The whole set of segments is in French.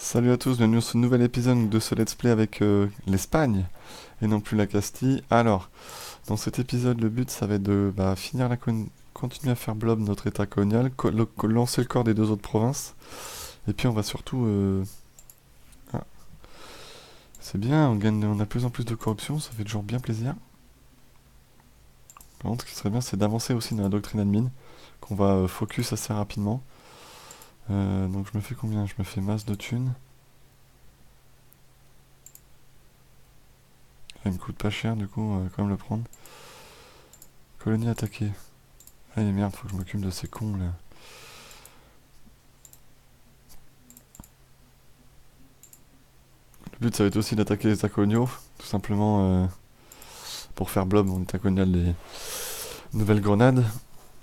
Salut à tous, bienvenue sur ce nouvel épisode de ce let's play avec l'Espagne et non plus la Castille. Alors, dans cet épisode, le but ça va être de finir continuer à faire blob notre état colonial, lancer le corps des deux autres provinces, et puis on va surtout... ah, c'est bien, on a de plus en plus de corruption, ça fait toujours bien plaisir. Par contre, ce qui serait bien, c'est d'avancer aussi dans la doctrine admin, qu'on va focus assez rapidement. Donc je me fais combien? Je me fais masse de thunes. Il me coûte pas cher, du coup, on va quand même le prendre. Colonie attaquée. Ah merde, faut que je m'occupe de ces cons là. Le but ça va être aussi d'attaquer les États coloniaux, tout simplement pour faire blob mon État colonial des Nouvelles-Grenades,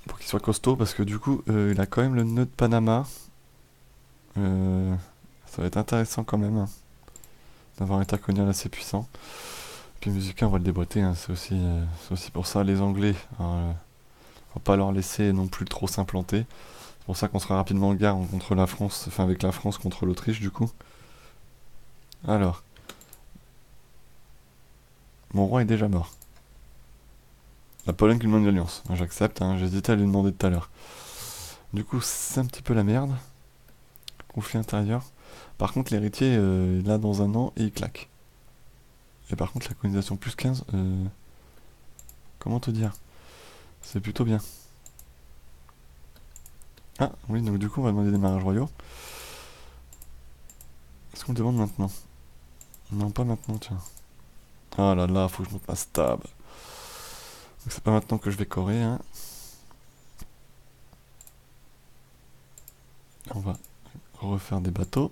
pour qu'il soit costaud, parce que du coup il a quand même le nœud de Panama. Ça va être intéressant quand même d'avoir un État colonial assez puissant. Puis musicain on va le déboîter, hein, c'est aussi pour ça les Anglais. Alors, on va pas leur laisser non plus trop s'implanter. C'est pour ça qu'on sera rapidement en guerre contre la France, enfin avec la France contre l'Autriche du coup. Alors, mon roi est déjà mort. La Pologne qui demande une alliance. Moi, j'accepte, hein, j'hésitais à lui demander tout à l'heure. Du coup, c'est un petit peu la merde. Conflit intérieur. Par contre, l'héritier, il l'a dans un an et il claque. Et par contre, la colonisation plus 15, comment te dire? C'est plutôt bien. Ah, oui, donc du coup, on va demander des mariages royaux. Est-ce qu'on le demande maintenant? Non, pas maintenant, tiens. Ah là là, faut que je monte ma stab. Donc c'est pas maintenant que je vais corer, hein. On va refaire des bateaux.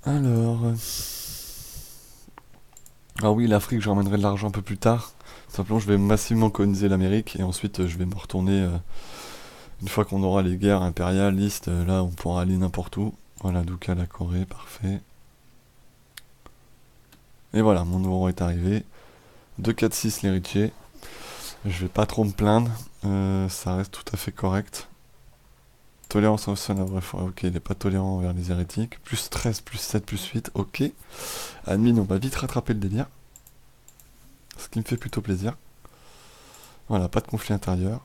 Alors... Ah oui, l'Afrique, je ramènerai de l'argent un peu plus tard. Simplement, je vais massivement coloniser l'Amérique et ensuite je vais me retourner une fois qu'on aura les guerres impérialistes. Là, on pourra aller n'importe où. Voilà, Duka la Corée, parfait. Et voilà, mon nouveau roi est arrivé. 2-4-6 l'héritier. Je vais pas trop me plaindre. Ça reste tout à fait correct. Tolérance au sol, ok, il n'est pas tolérant envers les hérétiques. Plus 13, plus 7, plus 8, ok. Admin, on va vite rattraper le délire. Ce qui me fait plutôt plaisir. Voilà, pas de conflit intérieur.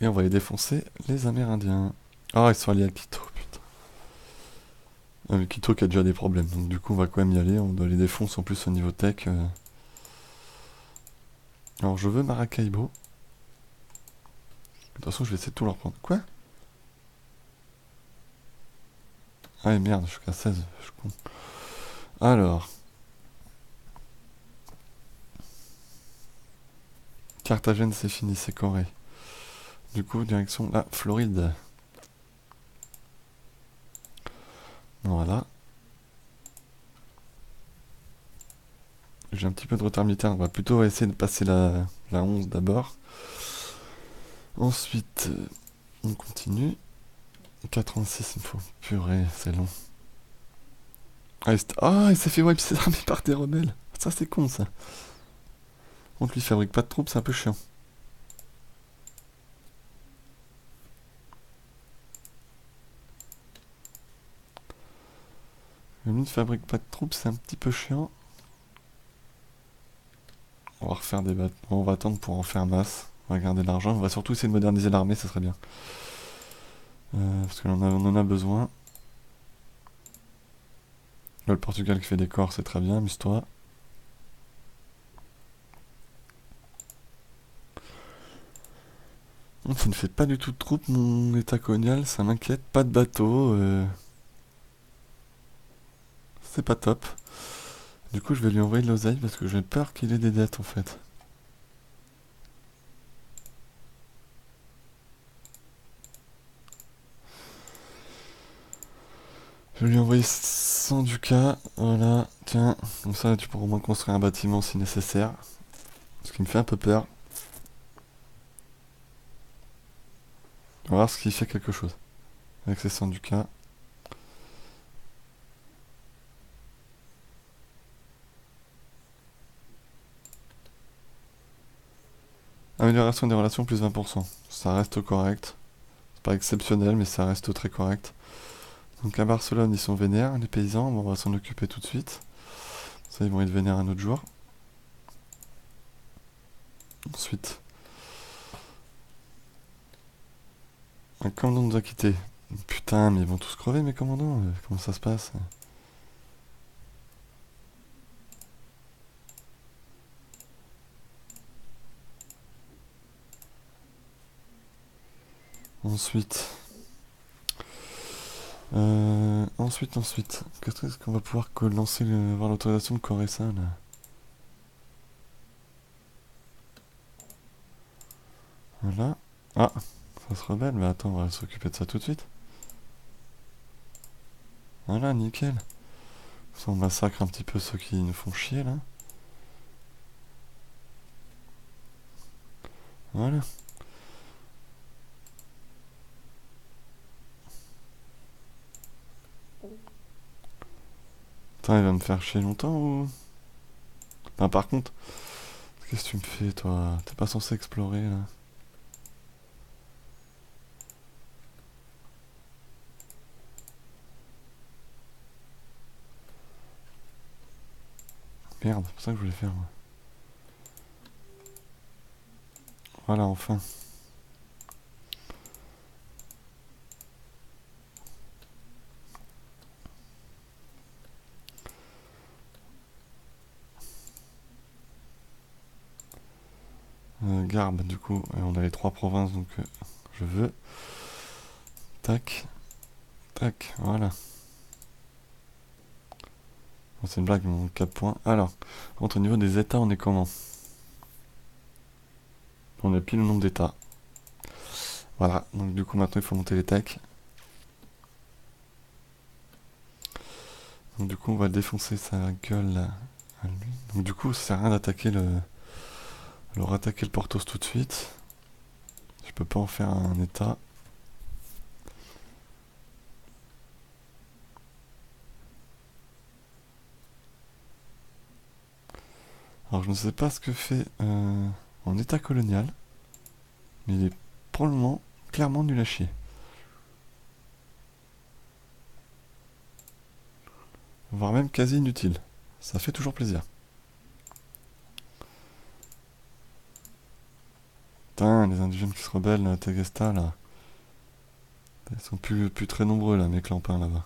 Et on va aller défoncer les Amérindiens. Ah, ils sont alliés à Quito, putain. Ah, mais Quito qui a déjà des problèmes, donc du coup on va quand même y aller. On doit les défoncer en plus au niveau tech. Alors je veux Maracaibo. De toute façon, je vais essayer de tout leur prendre. Quoi? Ah, et merde, je suis qu'à 16, je suis con. Alors, Carthagène, c'est fini, c'est Corée. Du coup, direction la Floride. Voilà. J'ai un petit peu de retard militaire, on va plutôt essayer de passer la 11 d'abord. Ensuite, on continue. 86, il me faut. Purée, c'est long. Ah, il s'est fait wipe ses armées par des rebelles. Ça, c'est con, ça. On lui fabrique pas de troupes, c'est un peu chiant. Lui ne fabrique pas de troupes, c'est un petit peu chiant. On va refaire des bâtiments. On va attendre pour en faire masse. On va garder de l'argent. On va surtout essayer de moderniser l'armée, ça serait bien. Parce on en a besoin. Là, le Portugal qui fait des corps, c'est très bien, amuse-toi. Ça ne fait pas du tout de troupes, mon état colonial, ça m'inquiète. Pas de bateau, c'est pas top. Du coup, je vais lui envoyer de l'oseille parce que j'ai peur qu'il ait des dettes en fait. Je vais lui envoyer 100 ducats, voilà, tiens, comme ça tu pourras au moins construire un bâtiment si nécessaire. Ce qui me fait un peu peur. On va voir ce qu'il fait, quelque chose. Avec ces 100 ducats. Amélioration des relations plus 20%. Ça reste correct. C'est pas exceptionnel, mais ça reste très correct. Donc à Barcelone, ils sont vénères, les paysans. Bon, on va s'en occuper tout de suite. Ça, ils vont être vénères un autre jour. Ensuite, un commandant nous a quittés. Putain, mais ils vont tous crever, mes commandants. Comment ça se passe? Ensuite, ensuite, qu'est-ce qu'on va pouvoir lancer, avoir l'autorisation de corer ça, là? Voilà. Ah, ça se rebelle, mais attends, on va s'occuper de ça tout de suite. Voilà, nickel. On massacre un petit peu ceux qui nous font chier, là. Voilà. Attends, il va me faire chier longtemps ou... Ah, par contre, qu'est-ce que tu me fais, toi? T'es pas censé explorer, là? Merde, c'est pour ça que je voulais faire, moi. Voilà, enfin. Garbe, du coup, on a les 3 provinces, donc je veux. Tac, tac, voilà. Bon, c'est une blague, mais on 4 points. Alors, au niveau des états, on est comment? On a pile le nombre d'états. Voilà, donc du coup, maintenant, il faut monter les techs. Donc du coup, on va défoncer sa gueule, là, à lui. Donc du coup, ça sert à rien d'attaquer leur attaquer le Portos tout de suite. Je peux pas en faire un état. Alors je ne sais pas ce que fait en état colonial, mais il est probablement clairement nul à chier. Voire même quasi inutile. Ça fait toujours plaisir. Putain, les indigènes qui se rebellent à Tegesta, là. Ils sont plus très nombreux, là, mes clampins, là-bas.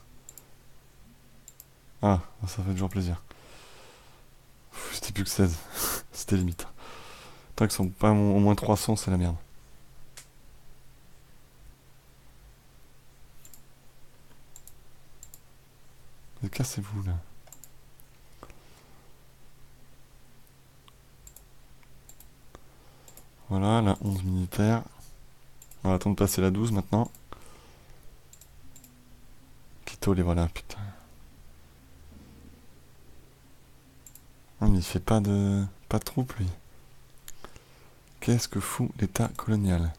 Ah, ça fait toujours plaisir. C'était plus que 16. C'était limite. Tant qu'ils sont pas au moins 300, c'est la merde. Mais cassez-vous, là. Voilà, la 11 militaire. On va attendre de passer la 12 maintenant. Quito, les voilà, putain. Non, mais il fait pas de troupes, lui. Qu'est-ce que fout l'état colonial?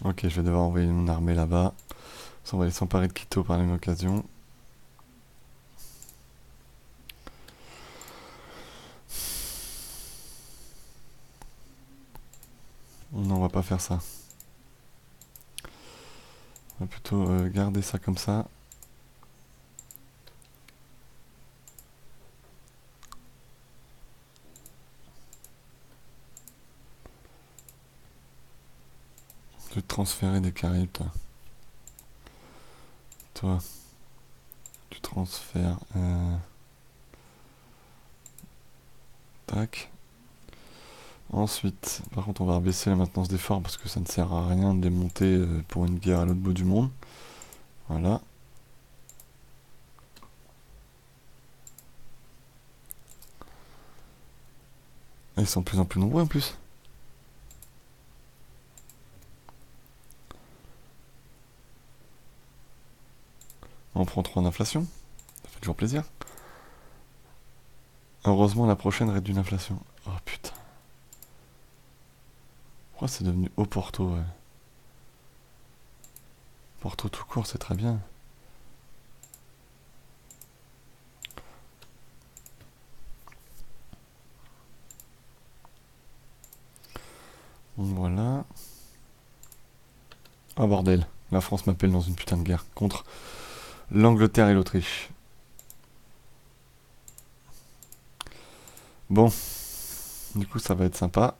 Ok, je vais devoir envoyer mon armée là-bas. On va aller s'emparer de Quito par la même occasion. Non, on va pas faire ça. On va plutôt garder ça comme ça. Je vais te transférer des Caraïbes, toi. Toi, tu transfères. Tac. Ensuite, par contre, on va baisser la maintenance des forts parce que ça ne sert à rien de les monter pour une guerre à l'autre bout du monde. Voilà. Et ils sont de plus en plus nombreux en plus. On prend 3 en inflation. Ça fait toujours plaisir. Heureusement, la prochaine réduit l'inflation. Oh putain. Pourquoi c'est devenu Oporto, ouais. Porto tout court, c'est très bien. Donc voilà. Ah bordel, la France m'appelle dans une putain de guerre contre l'Angleterre et l'Autriche. Bon, du coup ça va être sympa.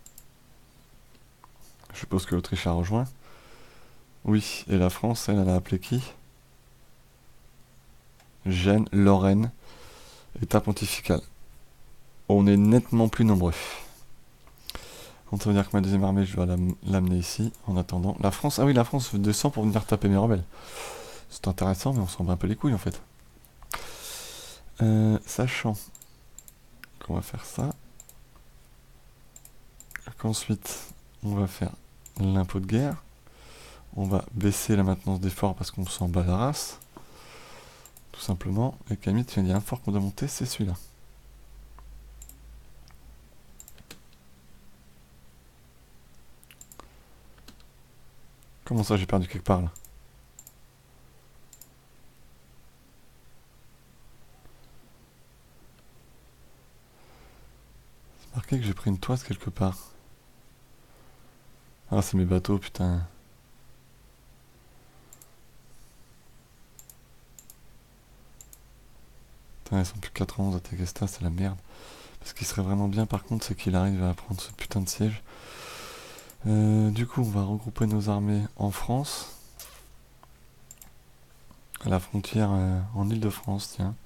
Je suppose que l'Autriche a rejoint. Oui, et la France, elle a appelé qui? Gênes, Lorraine, État pontifical. On est nettement plus nombreux. Donc ça veut dire que ma deuxième armée, je dois l'amener ici, en attendant. La France, ah oui, la France descend pour venir taper mes rebelles. C'est intéressant, mais on s'en bat un peu les couilles, en fait. Sachant qu'on va faire ça. Qu'ensuite, on va faire l'impôt de guerre. On va baisser la maintenance des forts parce qu'on s'en bat la race. Tout simplement. Et Camille, il y a un fort qu'on doit monter, c'est celui-là. Comment ça, j'ai perdu quelque part, là? C'est marqué que j'ai pris une toise quelque part. Ah, c'est mes bateaux, putain. Putain, ils sont plus 91 à Tegesta, c'est la merde. Ce qui serait vraiment bien, par contre, c'est qu'il arrive à prendre ce putain de siège. Du coup, on va regrouper nos armées en France. À la frontière en Île-de-France, tiens.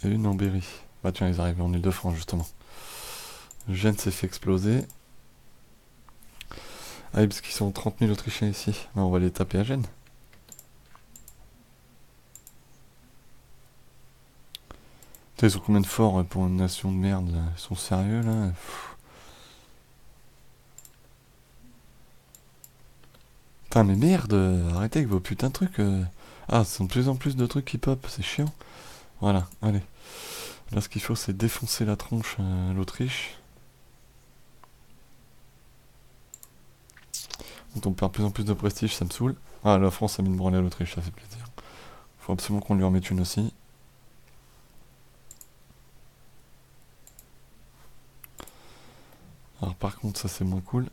Et une en Berry. Bah tiens, ils arrivent en Île-de-France, justement. Gênes s'est fait exploser. Ah oui, parce qu'ils sont 30 000 Autrichiens ici. Bah, on va les taper à Gênes. Putain, ils ont combien de forts pour une nation de merde, là? Ils sont sérieux, là? Putain, mais merde, arrêtez avec vos putains de trucs. Ah, ce sont de plus en plus de trucs qui pop, c'est chiant. Voilà, allez. Là, ce qu'il faut, c'est défoncer la tronche à l'Autriche. Donc on perd de plus en plus de prestige, ça me saoule. Ah, la France a mis une branlée à l'Autriche, ça fait plaisir. Faut absolument qu'on lui en mette une aussi. Alors par contre, ça c'est moins cool.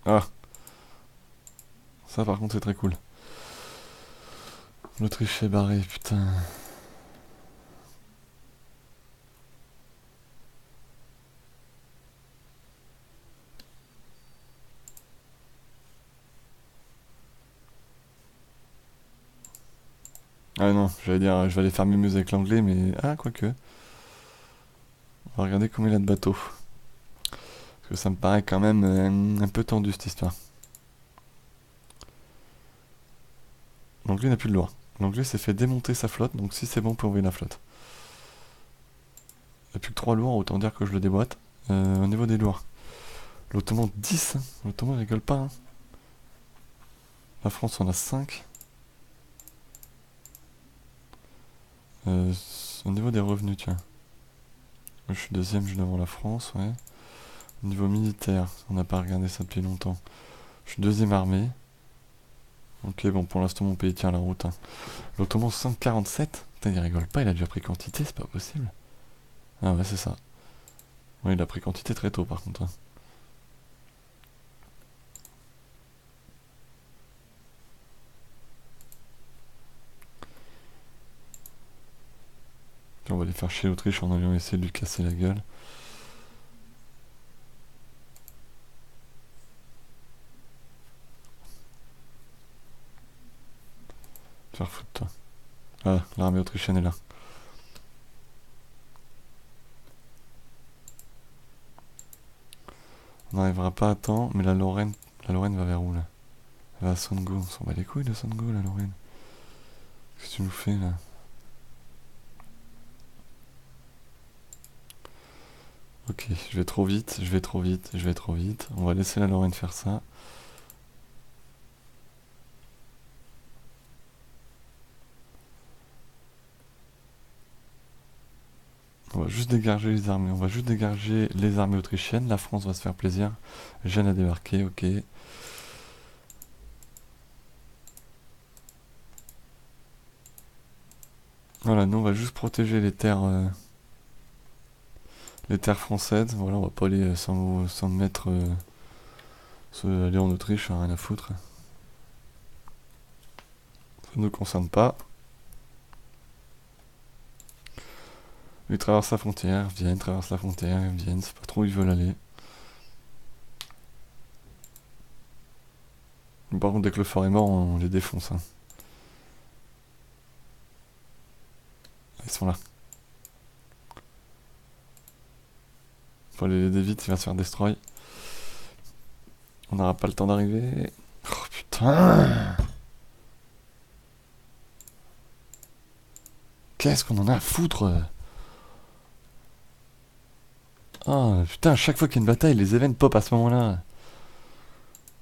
Ah, ça par contre c'est très cool. L'Autriche est barrée, putain. Ah non, j'allais dire, je vais aller faire mes muses avec l'anglais, mais... Ah, quoique. On va regarder combien il a de bateaux. Parce que ça me paraît quand même un peu tendu cette histoire. L'anglais n'a plus de loi. L'anglais s'est fait démonter sa flotte, donc si c'est bon pour envoyer la flotte. Il n'y a plus que 3 lourds, autant dire que je le déboîte. Au niveau des lourds. L'Ottoman 10, hein. L'Ottoman rigole pas, hein. La France en a 5. Au niveau des revenus, tiens. Je suis deuxième, je suis devant la France, ouais. Au niveau militaire, on n'a pas regardé ça depuis longtemps. Je suis deuxième armée. Ok, bon, pour l'instant, mon pays tient la route, hein. L'Ottoman 147. Putain, il rigole pas, il a déjà pris quantité, c'est pas possible. Ah ouais, c'est ça. Ouais, il a pris quantité très tôt, par contre, hein. On va aller faire chier l'Autriche en allant essayer de lui casser la gueule. Faire foutre, toi. Ah, l'armée autrichienne est là. On n'arrivera pas à temps, mais la Lorraine va vers où, là? Elle va à Songo. On s'en bat les couilles de Songo, la Lorraine. Qu'est-ce que tu nous fais, là? Ok, je vais trop vite, je vais trop vite, je vais trop vite. On va laisser la Lorraine faire ça. On va juste dégager les armées. On va juste dégager les armées autrichiennes. La France va se faire plaisir. Gênes a débarqué, ok. Voilà, nous on va juste protéger les terres françaises. Voilà, on va pas aller s'en mettre, aller en Autriche, hein, rien à foutre. Ça ne nous concerne pas. Ils traversent la frontière, viennent, traversent la frontière, viennent, c'est pas trop où ils veulent aller. Par contre, dès que le fort est mort, on les défonce. Hein. Ils sont là. Faut aller l'aider vite, il va se faire destroy. On n'aura pas le temps d'arriver. Oh putain! Qu'est-ce qu'on en a à foutre? Ah putain, à chaque fois qu'il y a une bataille, les événements pop à ce moment-là.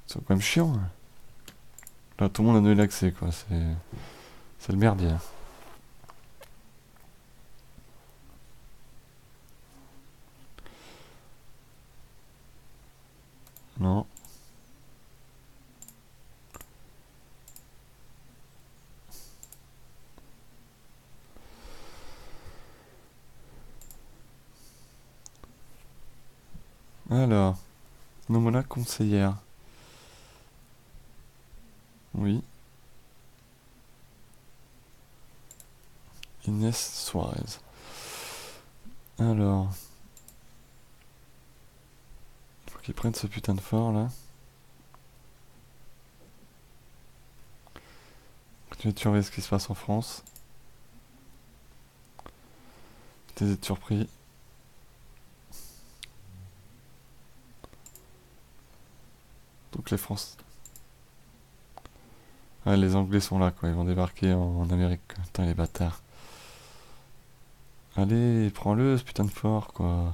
C'est quand même chiant. Hein. Là, tout le monde a donné l'accès, quoi. C'est le merdier. Non. Alors, nomme-la conseillère. Oui. Inès Suarez. Alors. Faut qu'ils prennent ce putain de fort là. Continuez de surveiller ce qui se passe en France. Peut-être être surpris. Donc les Français. Ah, les Anglais sont là quoi, ils vont débarquer en Amérique. Putain les bâtards. Allez, prends-le ce putain de fort quoi.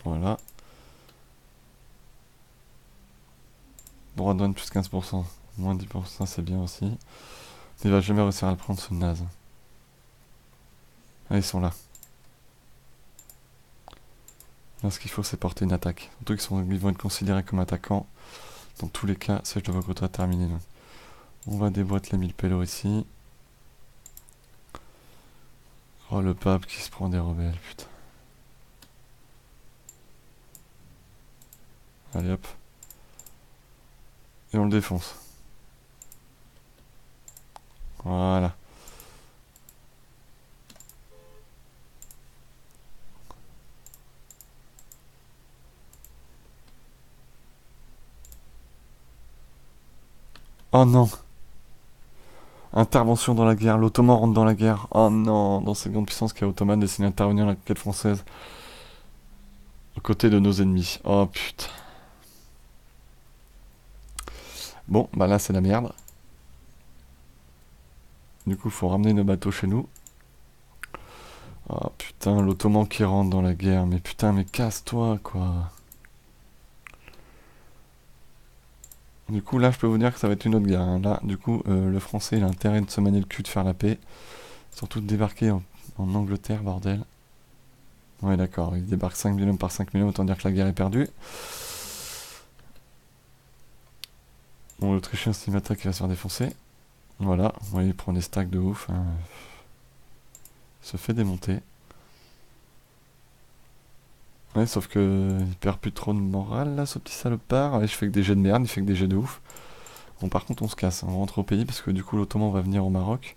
Voilà. Droit de douane plus 15%. Moins 10% c'est bien aussi. Il va jamais réussir à le prendre ce naze. Ah ils sont là. Là ce qu'il faut c'est porter une attaque. Surtout qu'ils vont être considérés comme attaquants. Dans tous les cas, ça je le vois terminé. Donc. On va déboîter les 1000 pélos ici. Oh le pape qui se prend des rebelles, putain. Allez hop. Et on le défonce. Voilà. Oh non. Intervention dans la guerre. L'Ottoman rentre dans la guerre. Oh non. Dans cette grande puissance qui est ottomane, décide d'intervenir dans la conquête française. Aux côtés de nos ennemis. Oh putain. Bon, bah là c'est la merde. Du coup, faut ramener nos bateaux chez nous. Oh putain, l'Ottoman qui rentre dans la guerre. Mais putain, mais casse-toi quoi. Du coup, là, je peux vous dire que ça va être une autre guerre. Hein. Là, du coup, le français, il a intérêt de se manier le cul, de faire la paix. Surtout de débarquer en Angleterre, bordel. Ouais, d'accord, il débarque 5 000 hommes par 5 000 hommes, autant dire que la guerre est perdue. Bon, l'Autrichien, s'il m'attaque, il va se faire défoncer. Voilà, vous voyez, il prend des stacks de ouf. Hein. Il se fait démonter. Ouais, sauf que il perd plus trop de morale, là, ce petit salopard. Ouais, je fais que des jets de merde, il fait que des jets de ouf. Bon, par contre, on se casse, hein. On rentre au pays, parce que du coup, l'Ottoman va venir au Maroc.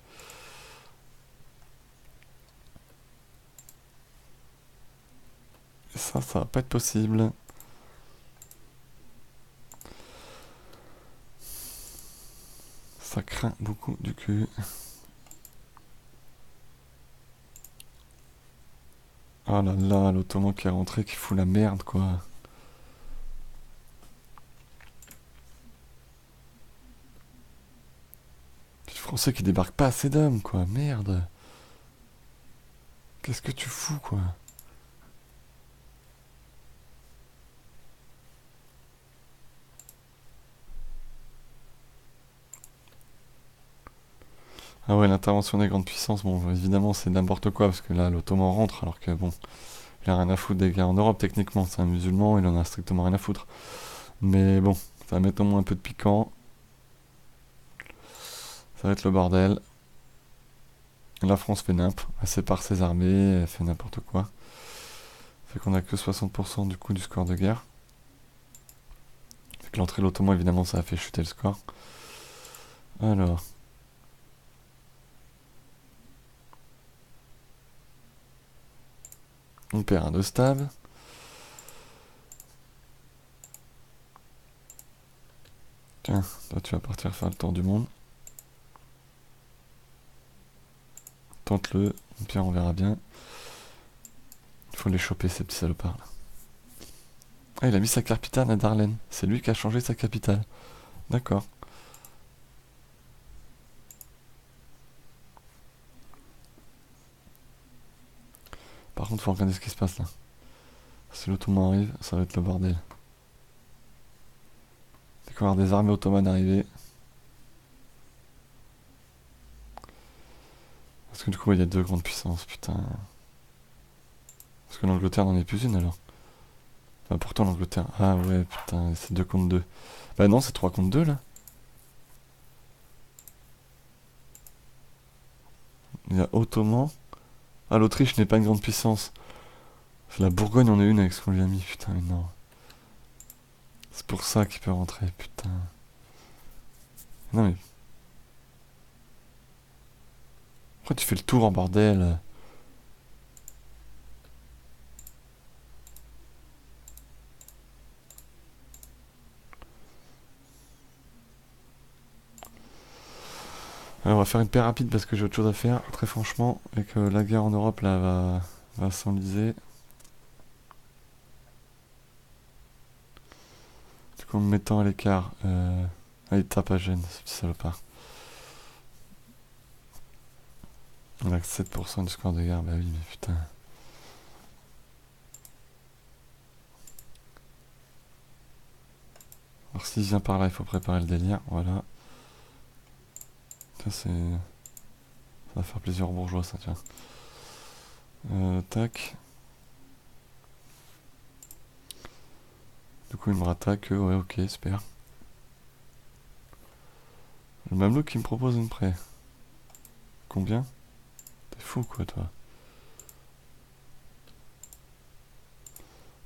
Et ça va pas être possible. Ça craint beaucoup du cul. Oh là là, l'Ottoman qui est rentré, qui fout la merde, quoi. Puis le français qui débarque pas assez d'hommes, quoi. Merde. Qu'est-ce que tu fous, quoi? Ah ouais, l'intervention des grandes puissances, bon, évidemment, c'est n'importe quoi, parce que là, l'Ottoman rentre, alors que bon, il a rien à foutre des guerres en Europe, techniquement. C'est un musulman, il en a strictement rien à foutre. Mais bon, ça va mettre au moins un peu de piquant. Ça va être le bordel. La France fait nimp, elle sépare ses armées, elle fait n'importe quoi. Fait qu'on a que 60% du coup du score de guerre. Fait que l'entrée de l'Ottoman, évidemment, ça a fait chuter le score. Alors. On perd un de stab. Tiens, toi tu vas partir faire le tour du monde. Tente-le, au pire on verra bien. Il faut les choper ces petits salopards là. Ah, il a mis sa capitale à Darlene. C'est lui qui a changé sa capitale. D'accord. Par contre, faut regarder ce qui se passe là. Si l'Ottoman arrive, ça va être le bordel. Il va y avoir des armées ottomanes arriver. Parce que du coup, il y a deux grandes puissances, putain. Parce que l'Angleterre n'en est plus une alors. Bah, pourtant, l'Angleterre. Ah ouais, putain, c'est 2 contre 2. Bah non, c'est 3 contre 2 là. Il y a Ottoman. Ah, l'Autriche n'est pas une grande puissance. La Bourgogne en est une avec ce qu'on lui a mis, putain, mais non. C'est pour ça qu'il peut rentrer, putain. Non mais. Pourquoi tu fais le tour en bordel? Alors, on va faire une paix rapide parce que j'ai autre chose à faire, très franchement. Et que la guerre en Europe là va s'enliser. Du coup, en me mettant à l'écart. Allez, tape à Gênes, ce petit salopard. On a que 7% du score de guerre, bah oui, mais putain. Alors, s'il vient par là, il faut préparer le délire, voilà. Ça, c'est. Ça va faire plaisir aux bourgeois, ça, tiens. Tac. Du coup, il me rattaque, ouais, ok, super. Le mamelouk qui me propose une prêt. Combien? T'es fou, quoi, toi.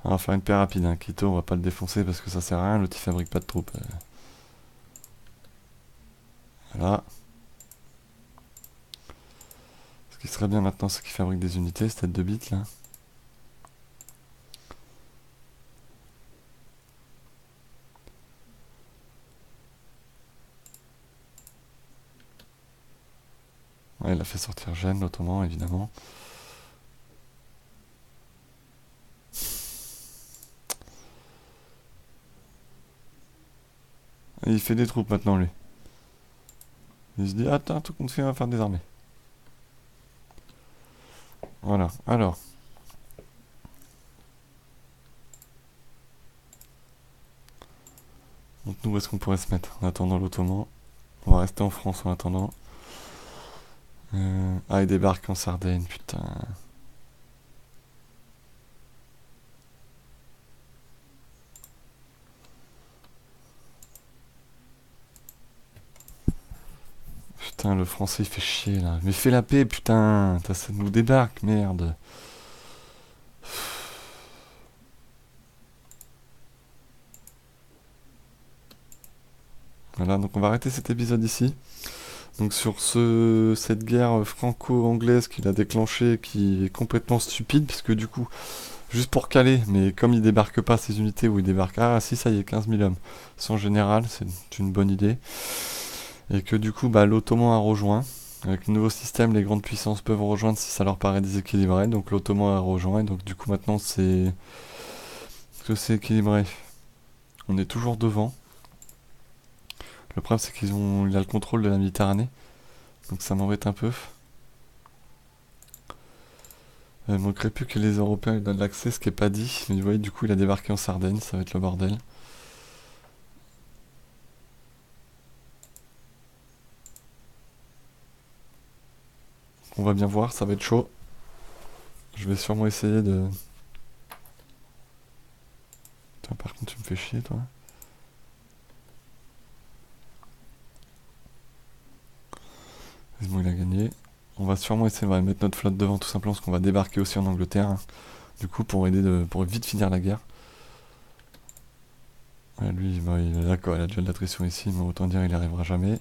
On va faire une paix rapide, hein. Quito, on va pas le défoncer parce que ça sert à rien, l'autre il fabrique pas de troupes. Voilà. Ce qui serait bien maintenant, c'est qu'il fabrique des unités, cette tête de bite là. Ouais, il a fait sortir Gênes, l'Ottoman, évidemment. Et il fait des troupes maintenant, lui. Il se dit, ah, t'as un truc qu'on te fait, on va faire des armées. Voilà, alors. Donc nous, où est-ce qu'on pourrait se mettre en attendant l'Ottoman? On va rester en France en attendant. Ah, il débarque en Sardaigne, putain. Putain, le français il fait chier là. Mais fais la paix, putain. Ça nous débarque, merde. Voilà, donc on va arrêter cet épisode ici. Donc sur cette guerre franco-anglaise qu'il a déclenchée, qui est complètement stupide, puisque du coup, juste pour caler, mais comme il débarque pas ces unités où il débarque, ah si ça y est, 15 000 hommes, sans général, c'est une bonne idée. Et que du coup, bah, l'Ottoman a rejoint. Avec le nouveau système, les grandes puissances peuvent rejoindre si ça leur paraît déséquilibré. Donc l'Ottoman a rejoint, et donc du coup maintenant c'est... que c'est équilibré. On est toujours devant. Le problème c'est il a le contrôle de la Méditerranée. Donc ça m'embête un peu. Il manquerait plus que les Européens lui donnent l'accès, ce qui est pas dit. Mais vous voyez, du coup, il a débarqué en Sardaigne, ça va être le bordel. On va bien voir, ça va être chaud. Je vais sûrement essayer de... Tiens, par contre, tu me fais chier, toi. Bon, il a gagné. On va sûrement essayer de mettre notre flotte devant, tout simplement, parce qu'on va débarquer aussi en Angleterre. Hein. Du coup, pour vite finir la guerre. Ouais, lui, bah, il est d'accord, il a déjà de l'attrition ici, mais autant dire, il n'y arrivera jamais.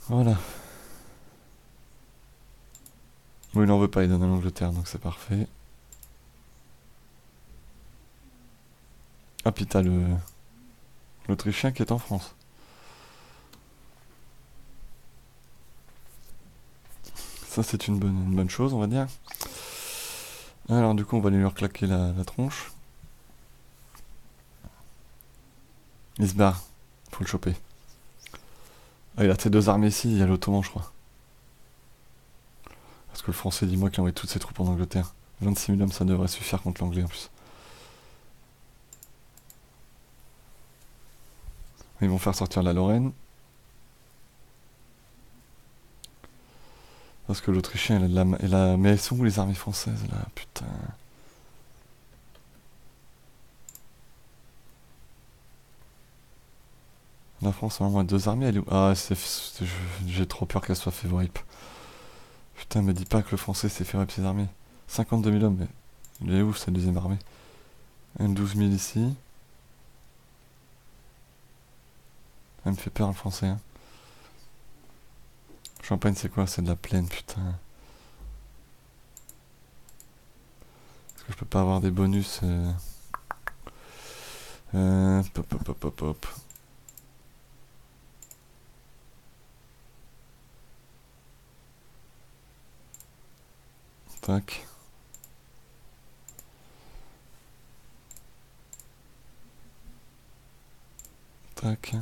Voilà. Bon, il n'en veut pas, il donne à l'Angleterre, donc c'est parfait. Ah, puis t'as l'Autrichien qui est en France. Ça, c'est une bonne chose, on va dire. Alors, du coup, on va aller lui reclaquer la tronche. Il se barre. Faut le choper. Ah, il a ses deux armées ici, il y a l'Ottoman, je crois. Parce que le français, dis-moi qu'il a envoyé toutes ses troupes en Angleterre. 26 000 hommes, ça devrait suffire contre l'anglais en plus. Ils vont faire sortir la Lorraine. Parce que l'Autrichien, mais elles sont où les armées françaises là? Putain. La France a au moins deux armées, elle est où? Ah, j'ai trop peur qu'elle soit fait wipe. Putain, me dis pas que le français s'est fait wipe ses armées. 52 000 hommes, mais il est où sa deuxième armée? 12 000 ici. Elle me fait peur le français. Hein. Champagne, c'est quoi? C'est de la plaine, putain. Est-ce que je peux pas avoir des bonus Pop, pop, pop, pop, pop. Tac. Tac.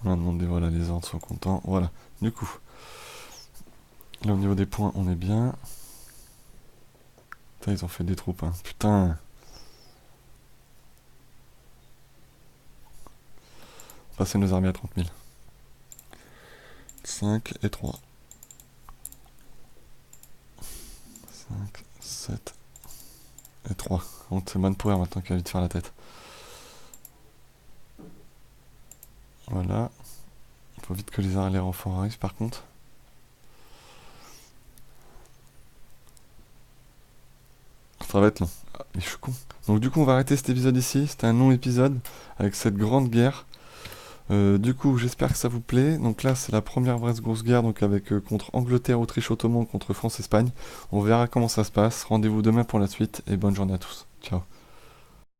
On a demandé, voilà, les ordres sont contents. Voilà. Du coup, là au niveau des points, on est bien. Putain, ils ont fait des troupes, hein. Putain. Passer nos armées à 30 000. 5 et 3. 5, 7 et 3. On c'est Manpower maintenant qui a vite faire la tête. Voilà. Il faut vite que les renforts arrivent par contre. Ça va être long. Ah, mais je suis con. Donc du coup on va arrêter cet épisode ici. C'était un long épisode avec cette grande guerre. Du coup j'espère que ça vous plaît. Donc là c'est la première vraie grosse guerre donc avec contre Angleterre, Autriche, Ottoman contre France, Espagne. On verra comment ça se passe. Rendez-vous demain pour la suite et bonne journée à tous. Ciao.